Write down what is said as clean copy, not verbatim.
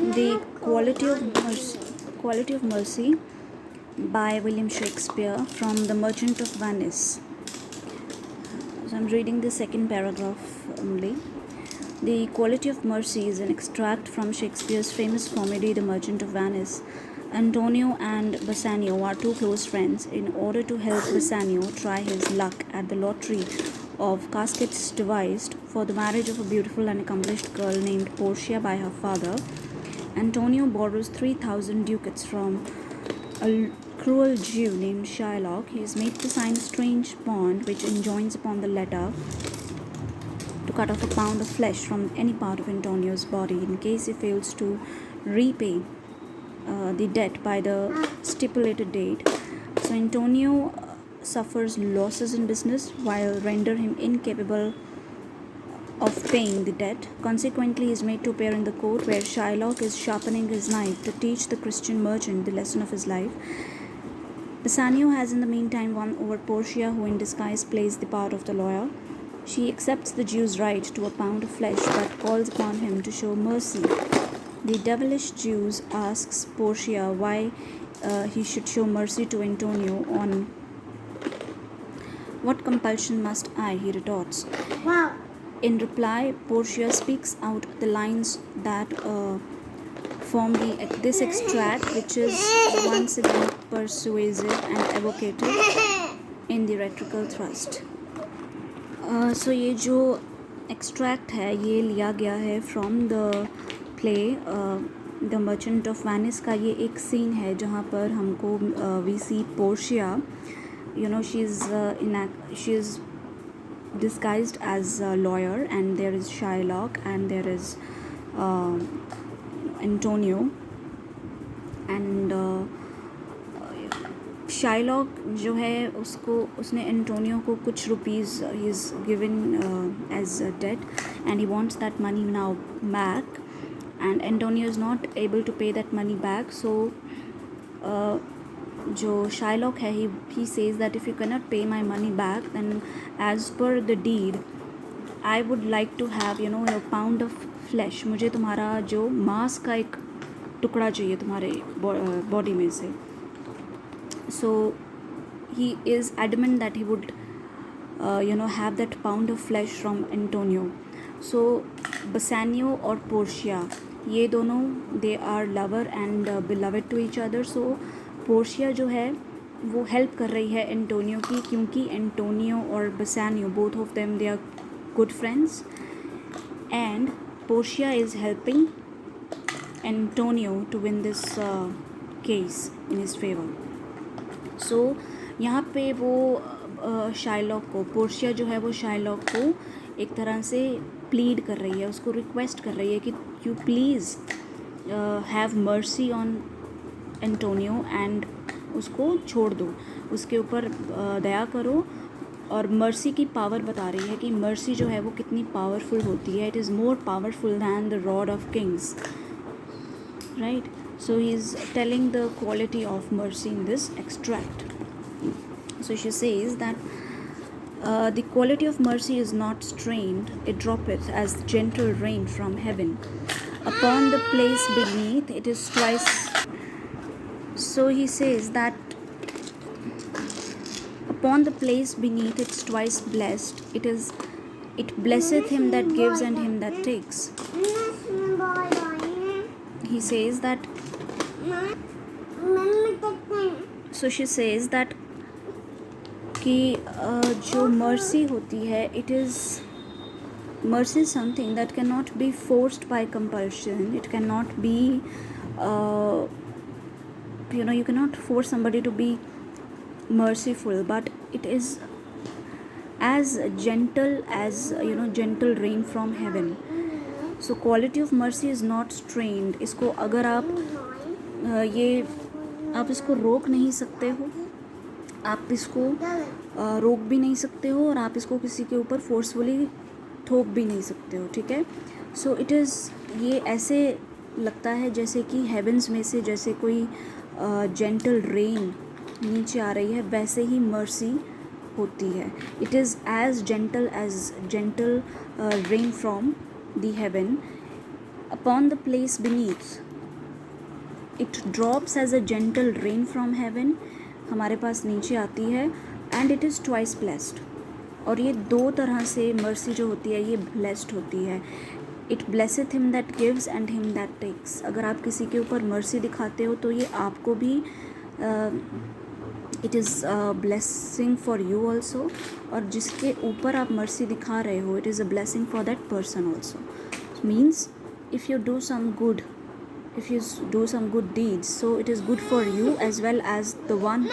The Quality of Mercy by William Shakespeare from The Merchant of Venice. So I'm reading the second paragraph only. The Quality of Mercy is an extract from Shakespeare's famous comedy The Merchant of Venice. Antonio and Bassanio are two close friends. In order to help Bassanio try his luck at the lottery of caskets devised for the marriage of a beautiful and accomplished girl named Portia by her father, Antonio borrows 3,000 ducats from a cruel Jew named Shylock. He is made to sign a strange bond which enjoins upon the letter to cut off a pound of flesh from any part of Antonio's body in case he fails to repay the debt by the stipulated date. So Antonio suffers losses in business while render him incapable of paying the debt. Consequently, he is made to appear in the court where Shylock is sharpening his knife to teach the Christian merchant the lesson of his life. Bassanio has in the meantime won over Portia, who in disguise plays the part of the lawyer. She accepts the Jew's right to a pound of flesh but calls upon him to show mercy. The devilish Jew asks Portia why he should show mercy to Antonio. On what compulsion must I? He retorts. Wow. In reply, Portia speaks out the lines that form this extract, which is once again persuasive and evocative in the rhetorical thrust. So ये जो extract है ये लिया गया है from the play The Merchant of Venice का ये एक scene है जहाँ पर हमको we see Portia, you know, she is disguised as a lawyer, and there is Shylock and there is Antonio, and Shylock जो है उसने एंटोनियो को कुछ rupees he is given as a debt and he wants that money now back, and Antonio is not able to pay that money back. So जो Shylock है he says that if you cannot pay my money back, then as per the deed I would like to have, you know, a pound of flesh. मुझे तुम्हारा जो मांस का एक टुकड़ा चाहिए तुम्हारे बॉडी में से. So he is adamant that he would have that pound of flesh from Antonio. So Bassanio और Portia ये दोनों they are lover and beloved to each other. So Portia जो है वो हेल्प कर रही है एंटोनियो की, क्योंकि एंटोनियो और Bassanio both of them they are good friends, and Portia is helping Antonio to win this case in his favour. So यहाँ पे वो शाइलॉक को, पोर्शिया जो है वो शाइलॉक को एक तरह से प्लीड कर रही है, उसको रिक्वेस्ट कर रही है कि you please have mercy on Antonio and उसको छोड़ दो, उसके ऊपर दया करो. और मर्सी की पावर बता रही है कि मर्सी जो है वो कितनी पावरफुल होती है. It is more powerful then the rod of Kings, right. So he is telling the quality of mercy in this extract. So she says that the quality of mercy is not strained, it droppeth as gentle rain from heaven upon the place beneath, it is twice. So he says that upon the place beneath it's twice blessed. It blesseth him that gives and him that takes. He says that. So she says that कि जो mercy होती है, mercy is something that cannot be forced by compulsion. It cannot be you cannot force somebody to be merciful, but it is as gentle as gentle rain from heaven. So quality of mercy is not strained. इसको अगर आप इसको रोक नहीं सकते हो, आप इसको रोक भी नहीं सकते हो, और आप इसको किसी के ऊपर फोर्सफुली थोप भी नहीं सकते हो, ठीक है. सो इट इज़, ये ऐसे लगता है जैसे कि हेवन्स में से जैसे कोई जेंटल रेन नीचे आ रही है, वैसे ही मर्सी होती है. It is as gentle rain from the heaven upon the place beneath. It drops as a gentle rain from heaven, हमारे पास नीचे आती है, and it is twice blessed. और ये दो तरह से मर्सी जो होती है ये ब्लेस्ड होती है। It blesseth him that gives and him that takes. अगर आप किसी के ऊपर मर्सी दिखाते हो तो ये आपको भी it is blessing for you also, और जिसके ऊपर आप मर्सी दिखा रहे हो it is a blessing for that person also. Means if you do some good, if you do some good deeds, so it is good for you as well as the one